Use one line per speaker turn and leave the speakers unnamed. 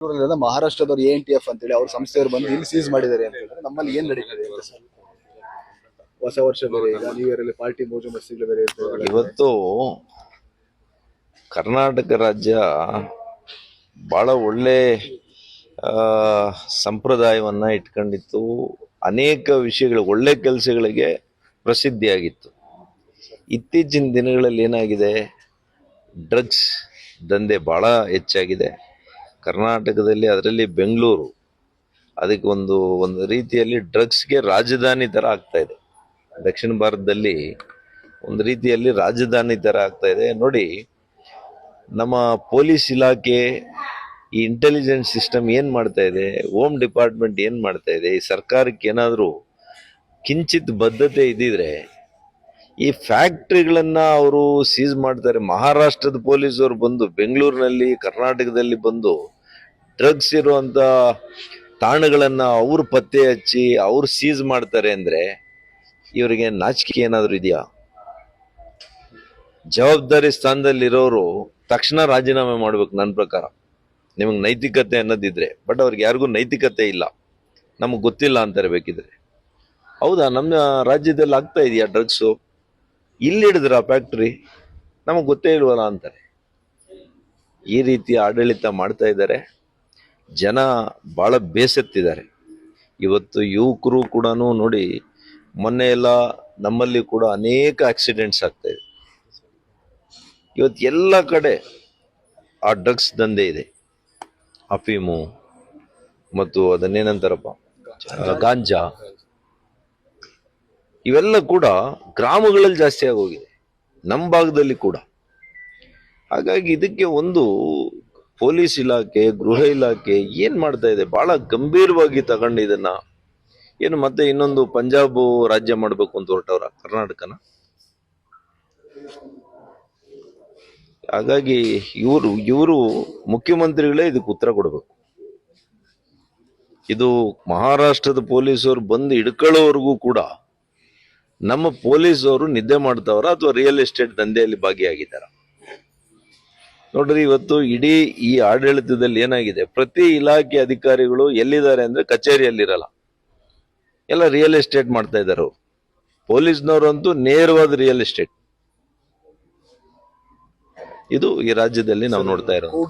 ಮಹಾರಾಷ್ಟ್ರದವ್ರು ANTF ಅಂತೇಳಿ ಅವ್ರ ಸಂಸ್ಥೆಯವರು ಬಂದು ಇಲ್ಲಿ ಸೀಸ್ ಮಾಡಿದ್ದಾರೆ ಅಂತ ಹೇಳಿದ್ರೆ ನಮ್ಮಲ್ಲಿ ಏನ್ ನಡೀತದೆ ಅಂತ ಸರ್? ಹೊಸ ವರ್ಷ ಬೇರೆ, ಈಗ ನ್ಯೂ ಇಯರ್ ಅಲ್ಲಿ ಪಾರ್ಟಿ ಮೋಜು ಮಸ್ತಿಗಳು ಬೇರೆ ಇರ್ತದೆ.
ಇವತ್ತು ಕರ್ನಾಟಕ ರಾಜ್ಯ ಬಹಳ ಒಳ್ಳೆ ಸಂಪ್ರದಾಯವನ್ನ ಇಟ್ಕೊಂಡಿತ್ತು. ಅನೇಕ ವಿಷಯಗಳು, ಒಳ್ಳೆ ಕೆಲಸಗಳಿಗೆ ಪ್ರಸಿದ್ಧಿಯಾಗಿತ್ತು. ಇತ್ತೀಚಿನ ದಿನಗಳಲ್ಲಿ ಏನಾಗಿದೆ, ಡ್ರಗ್ಸ್ ದಂಧೆ ಬಹಳ ಹೆಚ್ಚಾಗಿದೆ ಕರ್ನಾಟಕದಲ್ಲಿ. ಅದರಲ್ಲಿ ಬೆಂಗಳೂರು ಅದಕ್ಕೆ ಒಂದು ರೀತಿಯಲ್ಲಿ ಡ್ರಗ್ಸ್ಗೆ ರಾಜಧಾನಿ ಥರ ಆಗ್ತಾ ಇದೆ. ದಕ್ಷಿಣ ಭಾರತದಲ್ಲಿ ಒಂದು ರೀತಿಯಲ್ಲಿ ರಾಜಧಾನಿ ಥರ ಆಗ್ತಾ ಇದೆ. ನೋಡಿ, ನಮ್ಮ ಪೊಲೀಸ್ ಇಲಾಖೆ, ಈ ಇಂಟೆಲಿಜೆನ್ಸ್ ಸಿಸ್ಟಮ್ ಏನು ಮಾಡ್ತಾ ಇದೆ, ಹೋಮ್ ಡಿಪಾರ್ಟ್ಮೆಂಟ್ ಏನು ಮಾಡ್ತಾ ಇದೆ, ಈ ಸರ್ಕಾರಕ್ಕೆ ಏನಾದರೂ ಕಿಂಚಿತ್ ಬದ್ಧತೆ ಇದ್ದಿದ್ರೆ ಈ ಫ್ಯಾಕ್ಟ್ರಿಗಳನ್ನು ಅವರು ಸೀಸ್ ಮಾಡ್ತಾರೆ. ಮಹಾರಾಷ್ಟ್ರದ ಪೊಲೀಸರು ಬಂದು ಬೆಂಗಳೂರಿನಲ್ಲಿ, ಕರ್ನಾಟಕದಲ್ಲಿ ಬಂದು ಡ್ರಗ್ಸ್ ಇರುವಂಥ ತಾಣಗಳನ್ನು ಅವರು ಪತ್ತೆ ಹಚ್ಚಿ ಅವರು ಸೀಸ್ ಮಾಡ್ತಾರೆ ಅಂದರೆ ಇವರಿಗೆ ನಾಚಿಕೆ ಏನಾದರೂ ಇದೆಯಾ? ಜವಾಬ್ದಾರಿ ಸ್ಥಾನದಲ್ಲಿರೋರು ತಕ್ಷಣ ರಾಜೀನಾಮೆ ಮಾಡ್ಬೇಕು ನನ್ನ ಪ್ರಕಾರ, ನಿಮಗೆ ನೈತಿಕತೆ ಅನ್ನೋದಿದ್ರೆ. ಬಟ್ ಅವ್ರಿಗೆ ಯಾರಿಗೂ ನೈತಿಕತೆ ಇಲ್ಲ, ನಮಗೆ ಗೊತ್ತಿಲ್ಲ ಅಂತಾರೆ ಬೇಕಿದ್ರೆ. ಹೌದಾ, ನಮ್ಮ ರಾಜ್ಯದಲ್ಲಿ ಆಗ್ತಾ ಇದೆಯಾ ಡ್ರಗ್ಸು? ಇಲ್ಲಿ ಹಿಡಿದ್ರ ಫ್ಯಾಕ್ಟ್ರಿ, ನಮಗೆ ಗೊತ್ತೇ ಇಲ್ವಲ್ಲ ಅಂತಾರೆ. ಈ ರೀತಿ ಆಡಳಿತ ಮಾಡ್ತಾ ಇದ್ದಾರೆ. ಜನ ಭಾಳ ಬೇಸತ್ತಿದ್ದಾರೆ. ಇವತ್ತು ಯುವಕರು ಕೂಡ ನೋಡಿ, ಮೊನ್ನೆ ಎಲ್ಲ ನಮ್ಮಲ್ಲಿ ಕೂಡ ಅನೇಕ ಆಕ್ಸಿಡೆಂಟ್ಸ್ ಆಗ್ತಾ ಇದೆ. ಇವತ್ತು ಎಲ್ಲ ಕಡೆ ಆ ಡ್ರಗ್ಸ್ ದಂಧೆ ಇದೆ. ಅಫೀಮು ಮತ್ತು ಅದನ್ನೇನಂತಾರಪ್ಪ, ಗಾಂಜಾ, ಇವೆಲ್ಲ ಕೂಡ ಗ್ರಾಮಗಳಲ್ಲಿ ಜಾಸ್ತಿ ಆಗೋಗಿದೆ, ನಮ್ಮ ಭಾಗದಲ್ಲಿ ಕೂಡ. ಹಾಗಾಗಿ ಇದಕ್ಕೆ ಒಂದು ಪೊಲೀಸ್ ಇಲಾಖೆ, ಗೃಹ ಇಲಾಖೆ ಏನ್ ಮಾಡ್ತಾ ಇದೆ, ಬಹಳ ಗಂಭೀರವಾಗಿ ತಗೊಂಡು ಇದನ್ನ ಏನು ಮತ್ತೆ ಇನ್ನೊಂದು ಪಂಜಾಬ್ ರಾಜ್ಯ ಮಾಡಬೇಕು ಅಂತ ಹೊರಟವ್ರ ಕರ್ನಾಟಕನ. ಹಾಗಾಗಿ ಇವರು ಮುಖ್ಯಮಂತ್ರಿಗಳೇ ಇದಕ್ಕೆ ಉತ್ತರ ಕೊಡಬೇಕು. ಇದು ಮಹಾರಾಷ್ಟ್ರದ ಪೊಲೀಸರು ಬಂದು ಹಿಡ್ಕೊಳ್ಳೋವರೆಗೂ ಕೂಡ ನಮ್ಮ ಪೊಲೀಸವರು ನಿದ್ದೆ ಮಾಡ್ತಾವ್ರ ಅಥವಾ ರಿಯಲ್ ಎಸ್ಟೇಟ್ ದಂಧೆಯಲ್ಲಿ ಭಾಗಿಯಾಗಿದ್ದಾರ? ನೋಡ್ರಿ, ಇವತ್ತು ಇಡೀ ಈ ಆಡಳಿತದಲ್ಲಿ ಏನಾಗಿದೆ, ಪ್ರತಿ ಇಲಾಖೆ ಅಧಿಕಾರಿಗಳು ಎಲ್ಲಿದ್ದಾರೆ ಅಂದ್ರೆ ಕಚೇರಿಯಲ್ಲಿರಲ್ಲ, ಎಲ್ಲ ರಿಯಲ್ ಎಸ್ಟೇಟ್ ಮಾಡ್ತಾ ಇದ್ದಾರೆ. ಪೊಲೀಸ್ನವರಂತೂ ನೇರವಾದ ರಿಯಲ್ ಎಸ್ಟೇಟ್. ಇದು ಈ ರಾಜ್ಯದಲ್ಲಿ ನಾವು ನೋಡ್ತಾ ಇರೋದು.